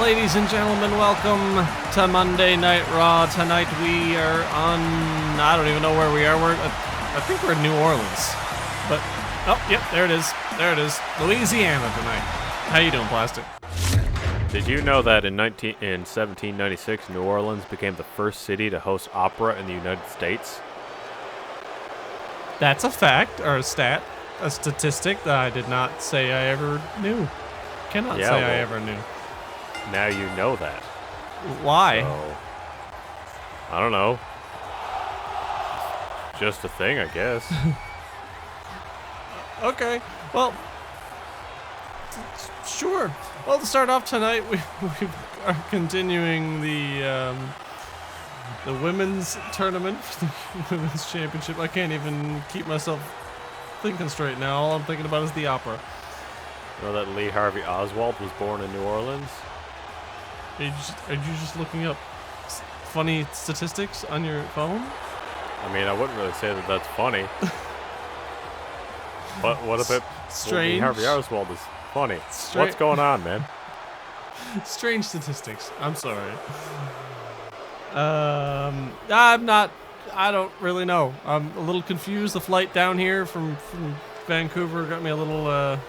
Ladies and gentlemen, welcome to Monday Night Raw. Tonight we are on, I don't even know where we are. I think we're in New Orleans. But, oh, yep, there it is. There it is. Louisiana tonight. How you doing, Plastic? Did you know that in 1796, New Orleans became the first city to host opera in the United States? That's a fact, or a statistic that I did not say I ever knew. Cannot say I ever knew. Now you know that. Why? So, I don't know. Just a thing, I guess. Okay, well, sure. Well, to start off tonight, we are continuing the women's tournament for the women's championship. I can't even keep myself thinking straight now. All I'm thinking about is the opera. You know that Lee Harvey Oswald was born in New Orleans? Are you just looking up funny statistics on your phone? I mean, I wouldn't really say that that's funny. But what if strange? Lee Harvey Oswald is funny? What's going on, man? Strange statistics. I'm sorry. I don't really know. I'm a little confused. The flight down here from Vancouver got me a little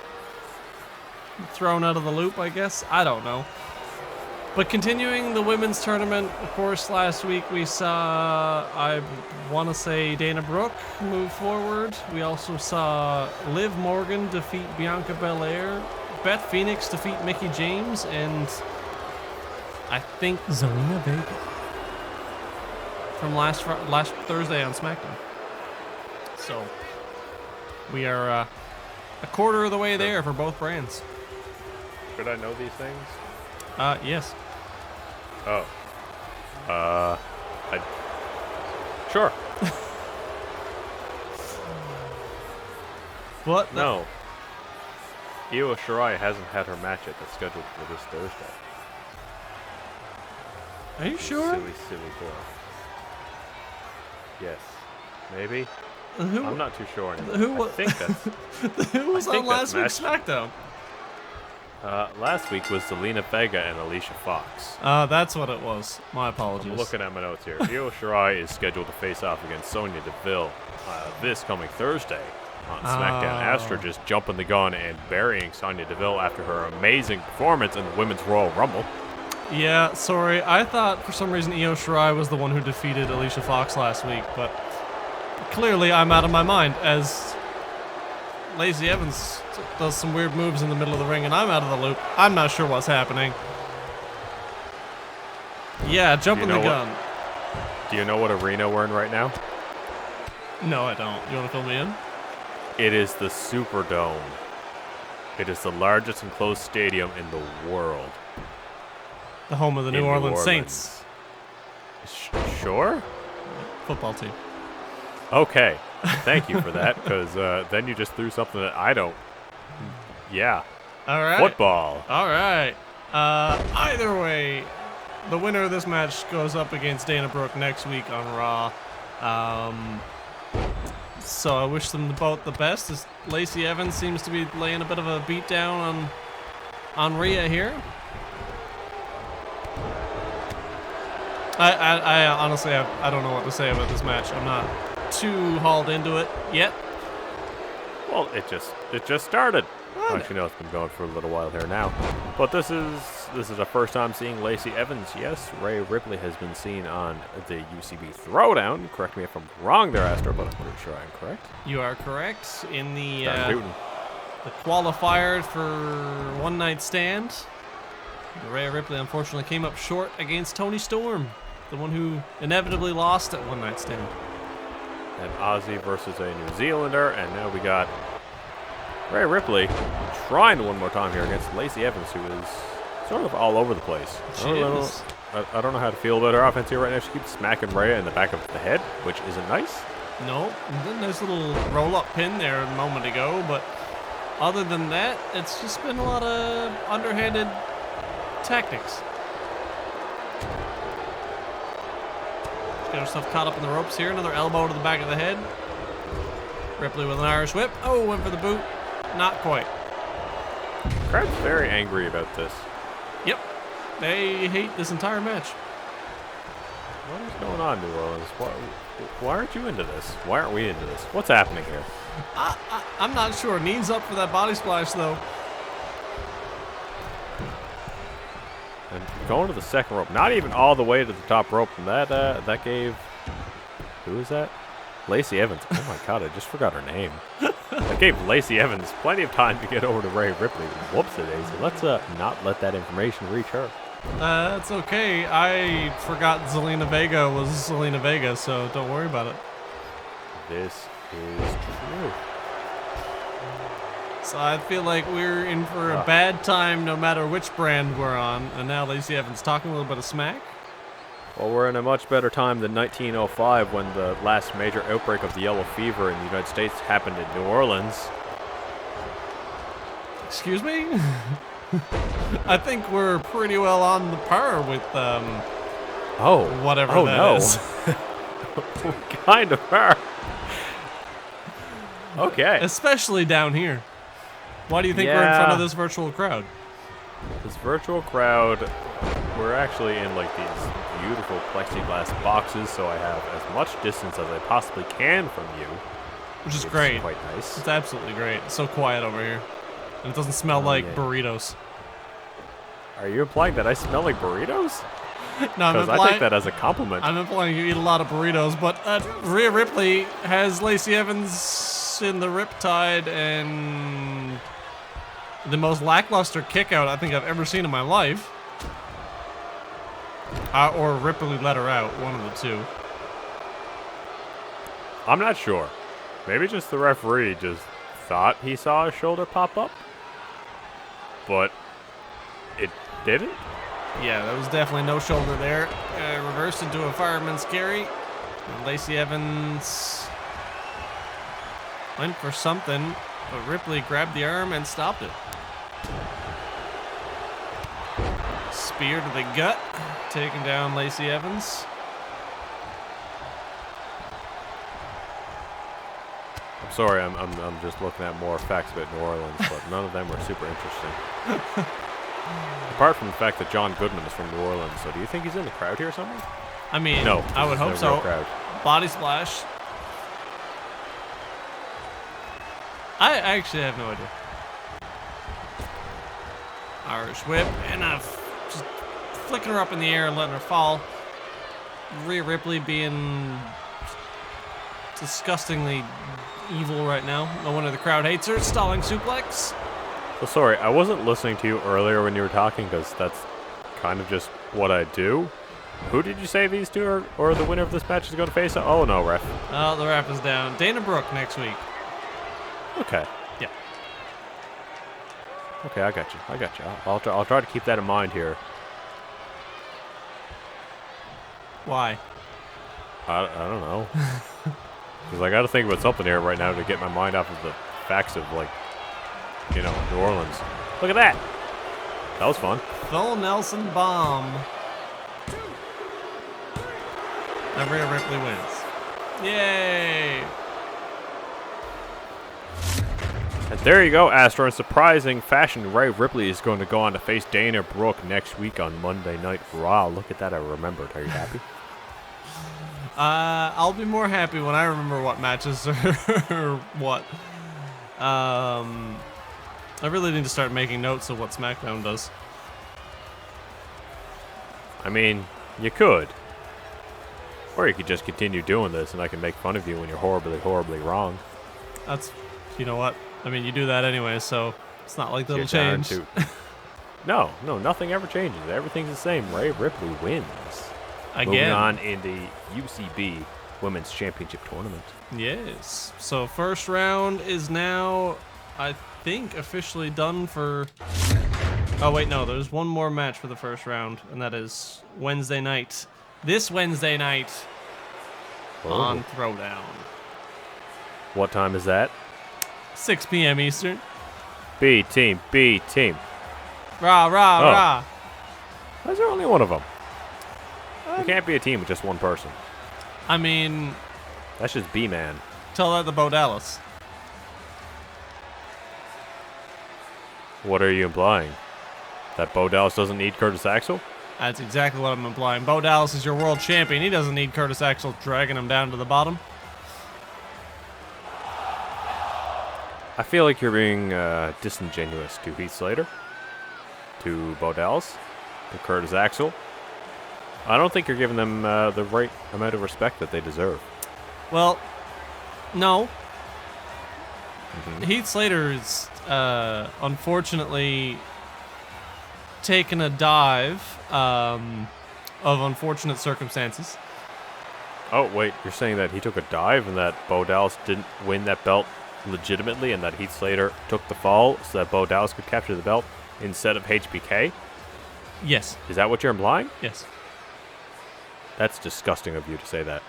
thrown out of the loop, I guess. I don't know. But continuing the women's tournament, of course, last week we saw, I want to say, Dana Brooke move forward. We also saw Liv Morgan defeat Bianca Belair, Beth Phoenix defeat Mickie James, and I think Zelina Vega from last Thursday on SmackDown. So we are a quarter of the way there for both brands. Should I know these things? Yes. Oh. Sure. What? No. Io Shirai hasn't had her match yet that's scheduled for this Thursday. Are you sure? Silly boy. Yes. Maybe? I'm not too sure anymore. I think that's... Who was on last week's SmackDown? Last week was Zelina Vega and Alicia Fox. That's what it was. My apologies. I'm looking at my notes here. Io Shirai is scheduled to face off against Sonya Deville this coming Thursday on SmackDown. Astra just jumping the gun and burying Sonya Deville after her amazing performance in the Women's Royal Rumble. Yeah, sorry. I thought for some reason Io Shirai was the one who defeated Alicia Fox last week, but clearly I'm out of my mind as Lacey Evans does some weird moves in the middle of the ring and I'm out of the loop. I'm not sure what's happening. Yeah, jumping the gun. Do you know what arena we're in right now? No, I don't. You want to fill me in? It is the Superdome. It is the largest enclosed stadium in the world. The home of the New Orleans Saints. Sure? Football team. Okay. Thank you for that, because then you just threw something that I don't. Yeah. All right. Football. All right. Either way, the winner of this match goes up against Dana Brooke next week on Raw. So I wish them both the best, as Lacey Evans seems to be laying a bit of a beat down on Rhea here. I honestly I don't know what to say about this match. I'm not too hauled into it yet. Well, it just started. Actually, no, it's been going for a little while here now. But this is our first time seeing Lacey Evans. Yes, Rhea Ripley has been seen on the UCB Throwdown. Correct me if I'm wrong there, Astro, but I'm pretty sure I'm correct. You are correct. In the qualifier for One Night Stand, Rhea Ripley unfortunately came up short against Toni Storm, the one who inevitably lost at One Night Stand. And Aussie versus a New Zealander, and now we got Rhea Ripley trying one more time here against Lacey Evans, who is sort of all over the place. I don't know how to feel about her offense here right now. She keeps smacking Rhea in the back of the head, which isn't nice. No, nice little roll-up pin there a moment ago, but other than that, it's just been a lot of underhanded tactics. Got herself caught up in the ropes here. Another elbow to the back of the head. Ripley with an Irish whip. Oh, went for the boot. Not quite. Crowd's very angry about this. Yep. They hate this entire match. What is going on, New Orleans? Why aren't you into this? Why aren't we into this? What's happening here? I'm not sure. Knees up for that body splash, though. And going to the second rope, not even all the way to the top rope, and that gave, who is that? Lacey Evans. Oh my God, I just forgot her name. That gave Lacey Evans plenty of time to get over to Rhea Ripley. Whoops-a-daisy. Let's not let that information reach her. That's okay. I forgot Zelina Vega was Zelina Vega, so don't worry about it. This is true. So I feel like we're in for a bad time no matter which brand we're on. And now Lacey Evans talking a little bit of smack. Well, we're in a much better time than 1905 when the last major outbreak of the yellow fever in the United States happened in New Orleans. Excuse me? I think we're pretty well on the par with whatever that is. Kind of are. Okay. Especially down here. Why do you think we're in front of this virtual crowd? This virtual crowd, we're actually in like these beautiful plexiglass boxes, so I have as much distance as I possibly can from you. Which is great. Quite nice. It's absolutely great. It's so quiet over here. And it doesn't smell like burritos. Are you implying that I smell like burritos? No, because I take that as a compliment. I'm implying you eat a lot of burritos, but Rhea Ripley has Lacey Evans in the riptide and the most lackluster kick out I think I've ever seen in my life. Or Ripley let her out, one of the two. I'm not sure. Maybe just the referee just thought he saw a shoulder pop up, but it didn't. Yeah, there was definitely no shoulder there. Reversed into a fireman's carry. And Lacey Evans went for something, but Ripley grabbed the arm and stopped it. Spear to the gut, taking down Lacey Evans. I'm sorry, I'm just looking at more facts about New Orleans, but none of them were super interesting. Apart from the fact that John Goodman is from New Orleans, so do you think he's in the crowd here somewhere? I mean, no, I would hope so. Crowd. Body splash. I actually have no idea. Irish whip, and just flicking her up in the air and letting her fall. Rhea Ripley being disgustingly evil right now. No wonder the crowd hates her. Stalling suplex. So sorry, I wasn't listening to you earlier when you were talking because that's kind of just what I do. Who did you say these two are, or the winner of this match is going to face? Oh, no, ref. Oh, the ref is down. Dana Brooke next week. Okay. Yeah. Okay, I got you. I'll try to keep that in mind here. Why? I don't know. Because I got to think about something here right now to get my mind off of the facts of, like, you know, New Orleans. Look at that. That was fun. Full Nelson bomb. And Rhea Ripley wins. Yay! And there you go, Astro. In surprising fashion, Rhea Ripley is going to go on to face Dana Brooke next week on Monday Night Raw. Look at that, I remembered. Are you happy? I'll be more happy when I remember what matches are what. I really need to start making notes of what SmackDown does. I mean, you could. Or you could just continue doing this and I can make fun of you when you're horribly, horribly wrong. That's, you know what? I mean, you do that anyway, so it's not like that'll change. No, nothing ever changes. Everything's the same. Rhea Ripley wins. Again. Moving on in the UCB Women's Championship Tournament. Yes. So first round is now, I think, officially done for... Oh, wait, no. There's one more match for the first round, and that is Wednesday night. This Wednesday night on Throwdown. What time is that? 6 p.m. Eastern. B team, B team. Rah, rah, rah. Why is there only one of them? You can't be a team with just one person. I mean... That's just B-Man. Tell that to Bo Dallas. What are you implying? That Bo Dallas doesn't need Curtis Axel? That's exactly what I'm implying. Bo Dallas is your world champion. He doesn't need Curtis Axel dragging him down to the bottom. I feel like you're being disingenuous to Heath Slater, to Bo Dallas, to Curtis Axel. I don't think you're giving them the right amount of respect that they deserve. Well, no. Heath Slater's unfortunately taken a dive of unfortunate circumstances. Oh, wait, you're saying that he took a dive and that Bo Dallas didn't win that belt legitimately and that Heath Slater took the fall so that Bo Dallas could capture the belt instead of HBK? Yes. Is that what you're implying? Yes. That's disgusting of you to say that.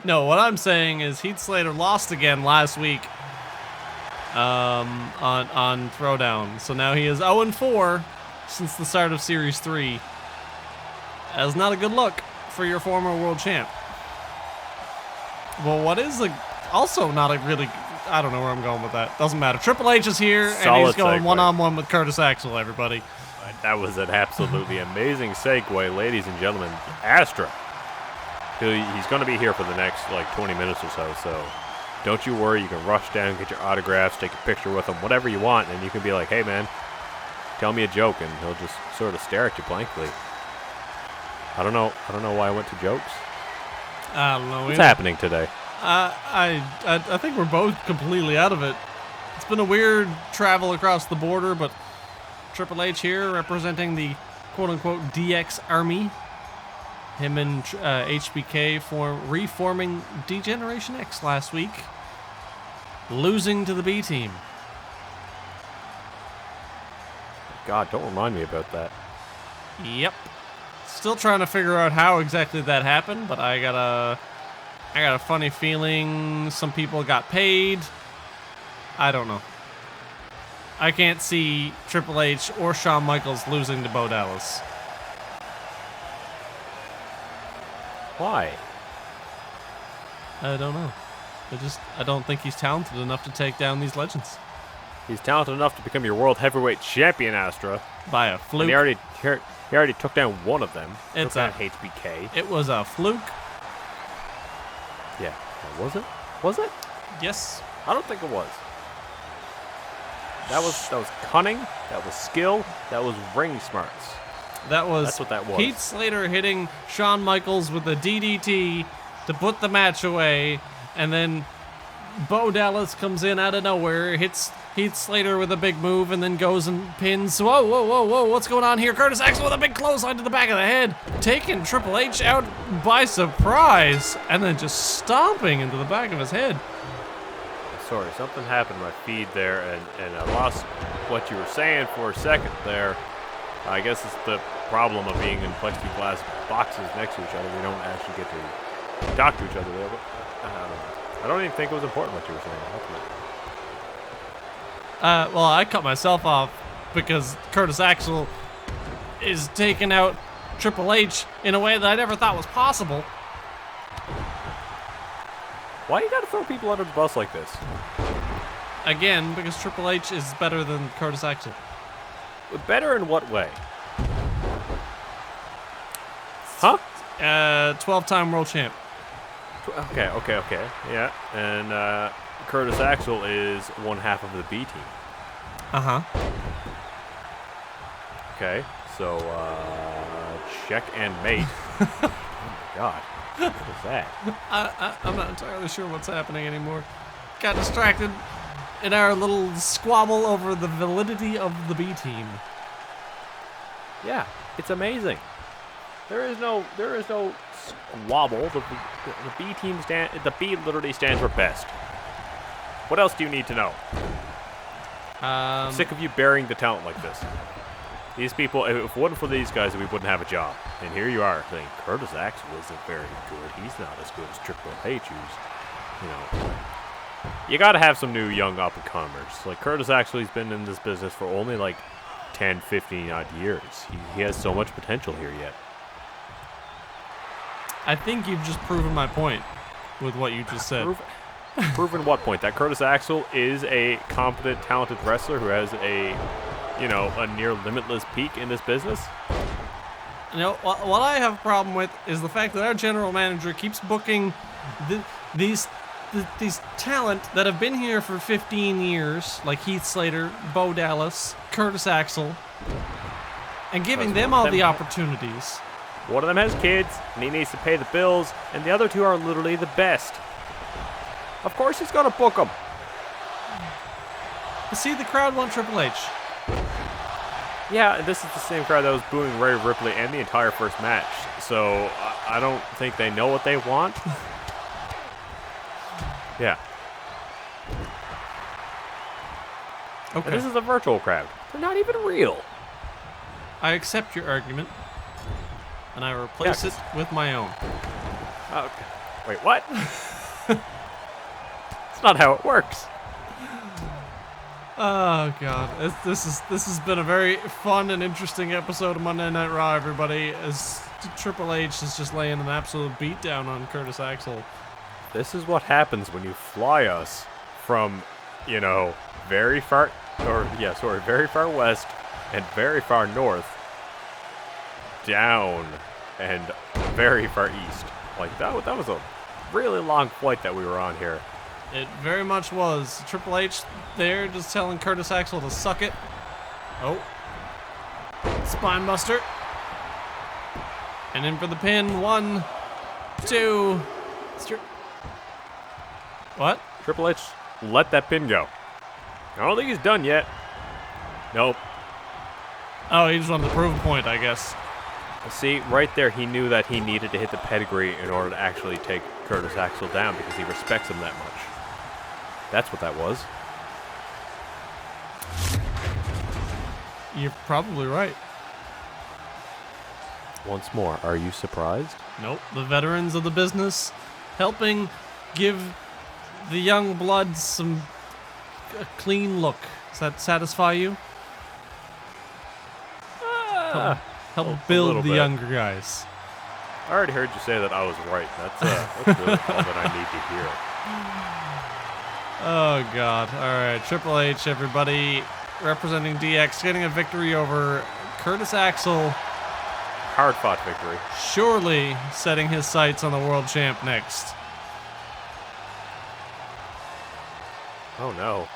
No, what I'm saying is Heath Slater lost again last week on Throwdown. So now he is 0-4 since the start of Series 3. That's not a good look for your former world champ. Well, what is also not a really... I don't know where I'm going with that. Doesn't matter. Triple H is here, and he's going one-on-one with Curtis Axel, everybody. That was an absolutely amazing segue, ladies and gentlemen. Astra. He's going to be here for the next, 20 minutes or so don't you worry. You can rush down, get your autographs, take a picture with him, whatever you want, and you can be like, hey, man, tell me a joke, and he'll just sort of stare at you blankly. I don't know why I went to jokes. I don't know. What's happening today? I think we're both completely out of it. It's been a weird travel across the border, but Triple H here representing the quote-unquote DX Army. Him and HBK reforming D-Generation X last week, losing to the B team. God, don't remind me about that. Yep. Still trying to figure out how exactly that happened, but I got a funny feeling some people got paid. I don't know. I can't see Triple H or Shawn Michaels losing to Bo Dallas. Why? I don't know. I don't think he's talented enough to take down these legends. He's talented enough to become your world heavyweight champion, Astra. By a fluke. And he already took down one of them. It's took down HBK. It was a fluke. Yeah. Was it? Was it? Yes. I don't think it was. That was cunning. That was skill. That was ring smarts. That's what that was. Heath Slater hitting Shawn Michaels with a DDT to put the match away, and then Bo Dallas comes in out of nowhere, hits Heath Slater with a big move, and then goes and pins. Whoa, what's going on here? Curtis Axel with a big clothesline to the back of the head, taking Triple H out by surprise, and then just stomping into the back of his head. Sorry, something happened in my feed there, and I lost what you were saying for a second there. I guess it's the problem of being in plexiglass boxes next to each other. We don't actually get to talk to each other there. But I don't even think it was important what you were saying. Well, I cut myself off because Curtis Axel is taking out Triple H in a way that I never thought was possible. Why you gotta throw people under the bus like this? Again, because Triple H is better than Curtis Axel. Better in what way? Huh? 12-time world champ. Okay. Yeah, and Curtis Axel is one half of the B team. Uh-huh. Okay, so check and mate. Oh my God, what was that? I'm not entirely sure what's happening anymore. Got distracted in our little squabble over the validity of the B team. Yeah, it's amazing. There is no squabble. The B team the B literally stands for best. What else do you need to know? I'm sick of you burying the talent like this. These people, if it wasn't for these guys, we wouldn't have a job. And here you are saying Curtis Axel isn't very good. He's not as good as Triple H, who's, you got to have some new young up-and-comers. Like Curtis Axel, he's been in this business for only 10, 15 odd years. He has so much potential here yet. I think you've just proven my point with what you just said. Proven what point? That Curtis Axel is a competent, talented wrestler who has a near limitless peak in this business? You know, what I have a problem with is the fact that our general manager keeps booking these talent that have been here for 15 years, like Heath Slater, Bo Dallas, Curtis Axel, and giving them all the opportunities. One of them has kids, and he needs to pay the bills, and the other two are literally the best. Of course he's going to book them. See, the crowd want Triple H. Yeah, this is the same crowd that was booing Rhea Ripley and the entire first match, so I don't think they know what they want. Yeah. Okay. And this is a virtual crowd. They're not even real. I accept your argument, and I replace it with my own. Okay. Wait, what? That's not how it works. Oh God, this has been a very fun and interesting episode of Monday Night Raw, everybody. As Triple H is just laying an absolute beatdown on Curtis Axel. This is what happens when you fly us from, very far west and very far north down and very far east. Like that was a really long flight that we were on here. It very much was. Triple H there just telling Curtis Axel to suck it. Oh. Spine buster. And in for the pin. 1, 2. What? Triple H let that pin go. I don't think he's done yet. Nope. Oh, he just wanted to prove a point, I guess. See, right there, he knew that he needed to hit the pedigree in order to actually take Curtis Axel down because he respects him that much. That's what that was. You're probably right. Once more, are you surprised? Nope. The veterans of the business helping give the young bloods a clean look. Does that satisfy you? Help build the younger guys. I already heard you say that I was right. That's really all that I need to hear. Oh, God. All right. Triple H, everybody, representing DX, getting a victory over Curtis Axel. Hard-fought victory. Surely setting his sights on the world champ next. Oh, no.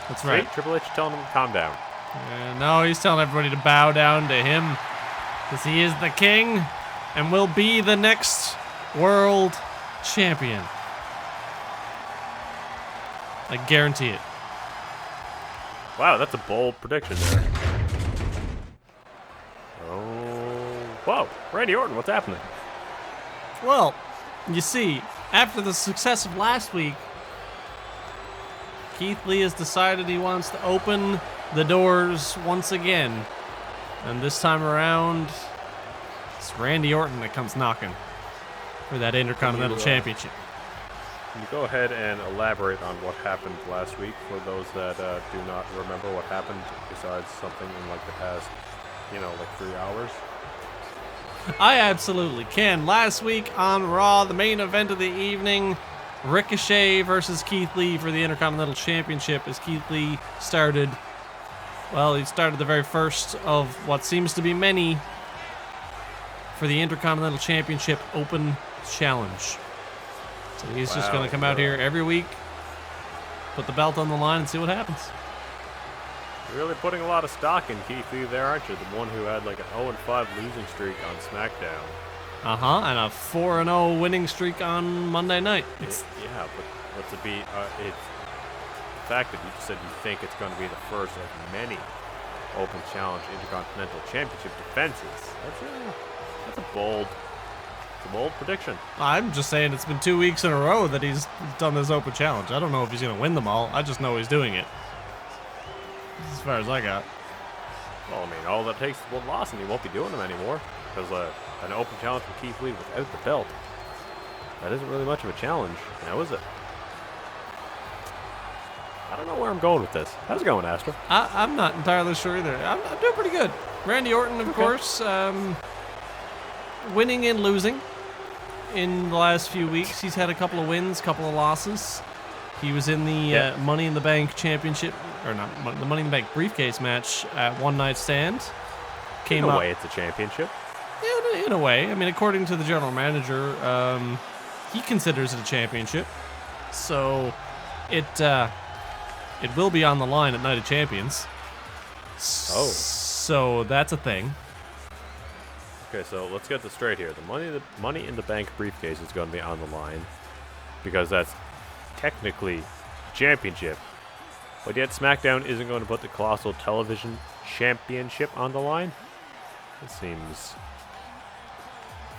That's right. See, Triple H telling him to calm down. No, he's telling everybody to bow down to him because he is the king and will be the next world champion. I guarantee it. Wow, that's a bold prediction there. Oh, whoa. Randy Orton, what's happening? Well, you see, after the success of last week, Keith Lee has decided he wants to open the doors once again. And this time around, it's Randy Orton that comes knocking for that Intercontinental Championship. Can you go ahead and elaborate on what happened last week for those that do not remember what happened besides something in like the past, 3 hours? I absolutely can. Last week on Raw, the main event of the evening, Ricochet versus Keith Lee for the Intercontinental Championship as Keith Lee started the very first of what seems to be many for the Intercontinental Championship Open Challenge. So he's just going to come out here every week, put the belt on the line, and see what happens. You're really putting a lot of stock in Keith Lee there, aren't you? The one who had like an 0-5 losing streak on SmackDown. And a 4-0 winning streak on Monday night. But what's it be? It's the fact that you just said you think it's going to be the first of many Open Challenge Intercontinental Championship defenses. That's a bold prediction. I'm just saying it's been 2 weeks in a row that he's done this Open Challenge. I don't know if he's going to win them all. I just know he's doing it. As far as I got. Well, all that takes is one loss and he won't be doing them anymore. Because an Open Challenge from Keith Lee without the belt, that isn't really much of a challenge, now is it? I don't know where I'm going with this. How's it going, Astra? I'm not entirely sure either. I'm doing pretty good. Randy Orton, of course, winning and losing in the last few weeks. He's had a couple of wins, couple of losses. He was in the Money in the Bank Championship or not, the Money in the Bank briefcase match at One Night Stand came In a up. way, it's a championship. Yeah, in a way. I mean, according to the general manager, he considers it a championship. So it will be on the line at Night of Champions. Oh. So that's a thing. Okay, so let's get this straight here. The Money in the Bank briefcase is going to be on the line because that's technically a championship. But yet SmackDown isn't going to put the Colossal Television Championship on the line. It seems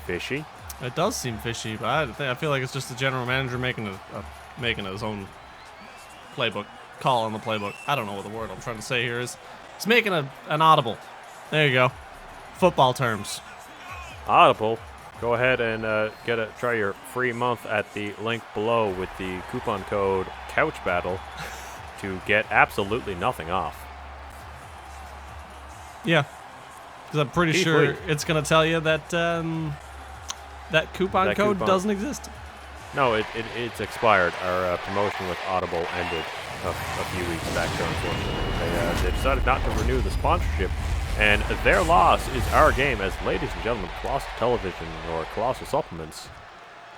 fishy. It does seem fishy, but I feel like it's just the general manager making his own playbook, call on the playbook. I don't know what the word I'm trying to say here is. He's making an audible. There you go. Football terms. Audible. Go ahead and try your free month at the link below with the coupon code CouchBattle to get absolutely nothing off. Yeah, because I'm pretty Keith sure Lee. it's going to tell you that that coupon code doesn't exist. No, it's expired. Our promotion with Audible ended a few weeks back there, unfortunately. They decided not to renew the sponsorship, and their loss is our game, as ladies and gentlemen, Colossal Television, or Colossal Supplements,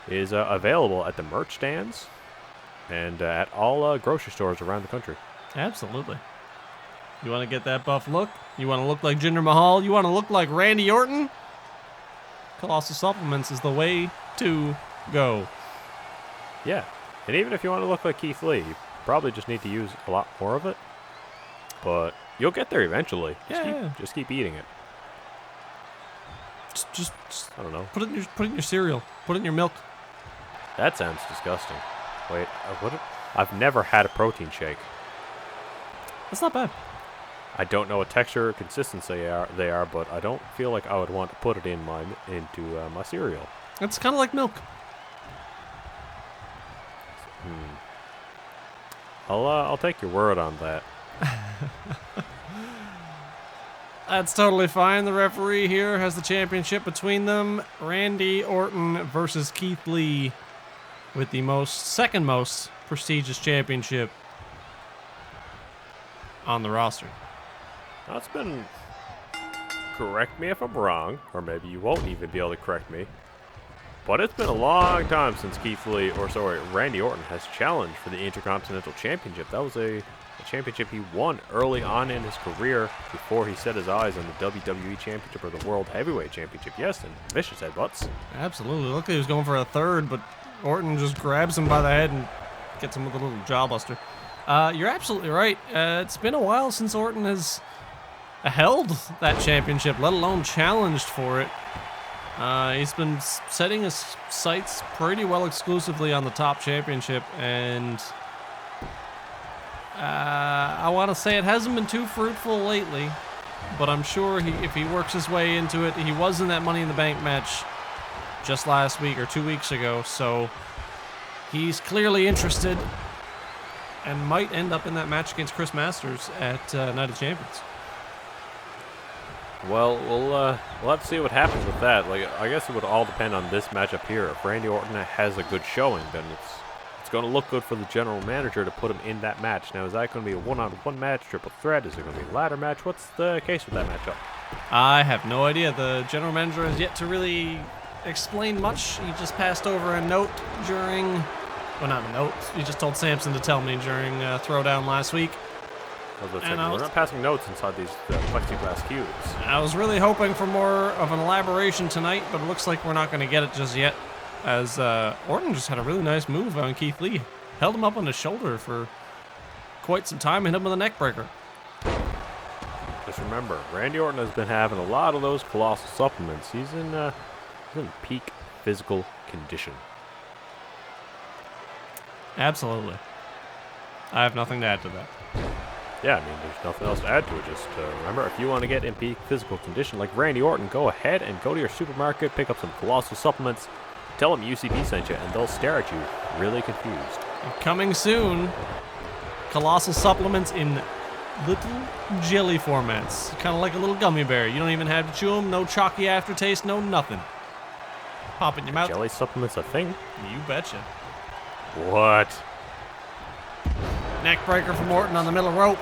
is available at the merch stands and at all grocery stores around the country. Absolutely. You want to get that buff look? You want to look like Jinder Mahal? You want to look like Randy Orton? Colossal Supplements is the way to go. Yeah, and even if you want to look like Keith Lee, you probably just need to use a lot more of it. But you'll get there eventually. Just keep eating it. Just I don't know. put it in your cereal. Put it in your milk. That sounds disgusting. Wait, I've never had a protein shake. That's not bad. I don't know what texture or consistency they are, but I don't feel like I would want to put it into my cereal. It's kind of like milk. I'll take your word on that. That's totally fine. The referee here has the championship between them. Randy Orton versus Keith Lee with the second most prestigious championship on the roster. That's been... Correct me if I'm wrong, or maybe you won't even be able to correct me. But it's been a long time since Randy Orton has challenged for the Intercontinental Championship. That was a championship he won early on in his career before he set his eyes on the WWE Championship or the World Heavyweight Championship. Yes, and vicious headbutts. Absolutely. Looked like he was going for a third, but Orton just grabs him by the head and gets him with a little jawbuster. You're absolutely right. It's been a while since Orton has held that championship, let alone challenged for it. He's been setting his sights pretty well exclusively on the top championship, and I want to say it hasn't been too fruitful lately, but I'm sure if he works his way into it, he was in that Money in the Bank match just last week or 2 weeks ago, so he's clearly interested and might end up in that match against Chris Masters at Night of Champions. Well, we'll have to see what happens with that. Like, I guess it would all depend on this matchup here. If Randy Orton has a good showing, then it's going to look good for the general manager to put him in that match. Now, is that going to be a one-on-one match, triple threat? Is it going to be a ladder match? What's the case with that matchup? I have no idea. The general manager has yet to really explain much. He just passed over a note during... Well, not a note. He just told Samson to tell me during Throwdown last week. We're not passing notes inside these plexiglass cubes. I was really hoping for more of an elaboration tonight, but it looks like we're not going to get it just yet, as Orton just had a really nice move on Keith Lee. Held him up on his shoulder for quite some time and hit him with a neck breaker. Just remember, Randy Orton has been having a lot of those colossal supplements. He's in peak physical condition. Absolutely. I have nothing to add to that. Yeah, I mean, there's nothing else to add to it. Just remember, if you want to get in peak physical condition like Randy Orton, go ahead and go to your supermarket, pick up some colossal supplements, tell them UCB sent you, and they'll stare at you really confused. Coming soon, colossal supplements in little jelly formats. Kind of like a little gummy bear. You don't even have to chew them. No chalky aftertaste, no nothing. Pop in your mouth. Jelly supplements a thing? You betcha. What? Neck breaker from Orton on the middle rope.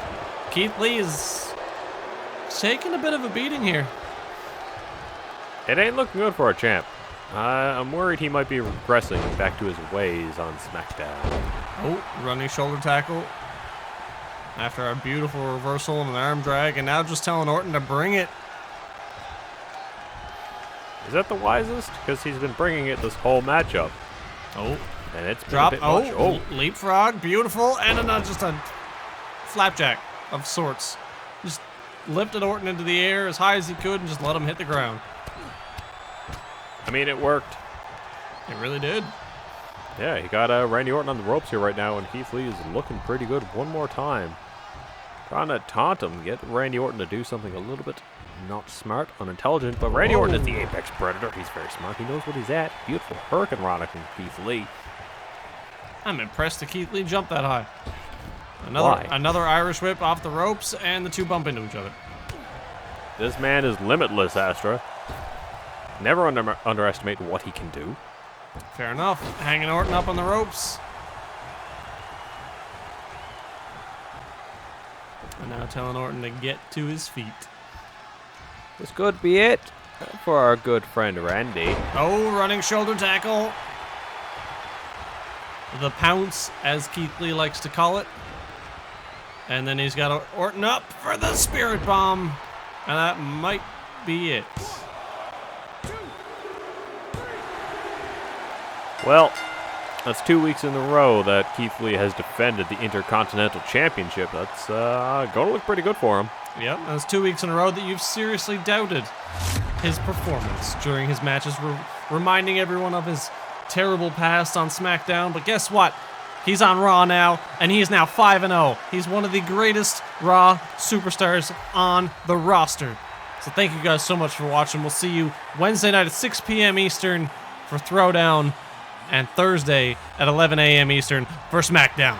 Keith Lee is taking a bit of a beating here. It ain't looking good for our champ. I'm worried he might be regressing back to his ways on SmackDown. Oh, running shoulder tackle. After a beautiful reversal and an arm drag, and now just telling Orton to bring it. Is that the wisest? Because he's been bringing it this whole matchup. Oh. And it's been Drop. a bit much. Oh. Leapfrog. Beautiful. And just a flapjack of sorts. Just lifted Orton into the air as high as he could and just let him hit the ground. I mean, it worked. It really did. Yeah, he got Randy Orton on the ropes here right now, and Keith Lee is looking pretty good one more time. Trying to taunt him, get Randy Orton to do something a little bit not smart, unintelligent, but Randy Orton is the apex predator. He's very smart. He knows what he's at. Beautiful Hurricane Rana from Keith Lee. I'm impressed that Keith Lee jumped that high. Another Irish whip off the ropes, and the two bump into each other. This man is limitless, Astra. Never underestimate what he can do. Fair enough. Hanging Orton up on the ropes. And now telling Orton to get to his feet. This could be it for our good friend Randy. Oh, running shoulder tackle. The pounce, as Keith Lee likes to call it. And then he's got Orton up for the spirit bomb. And that might be it. Well, that's 2 weeks in a row that Keith Lee has defended the Intercontinental Championship. That's going to look pretty good for him. Yep, that's 2 weeks in a row that you've seriously doubted his performance during his matches, reminding everyone of his terrible past on SmackDown. But guess what? He's on Raw now, and he is now 5-0. He's one of the greatest Raw superstars on the roster. So thank you guys so much for watching. We'll see you Wednesday night at 6 p.m. Eastern for Throwdown, and Thursday at 11 a.m. Eastern for SmackDown.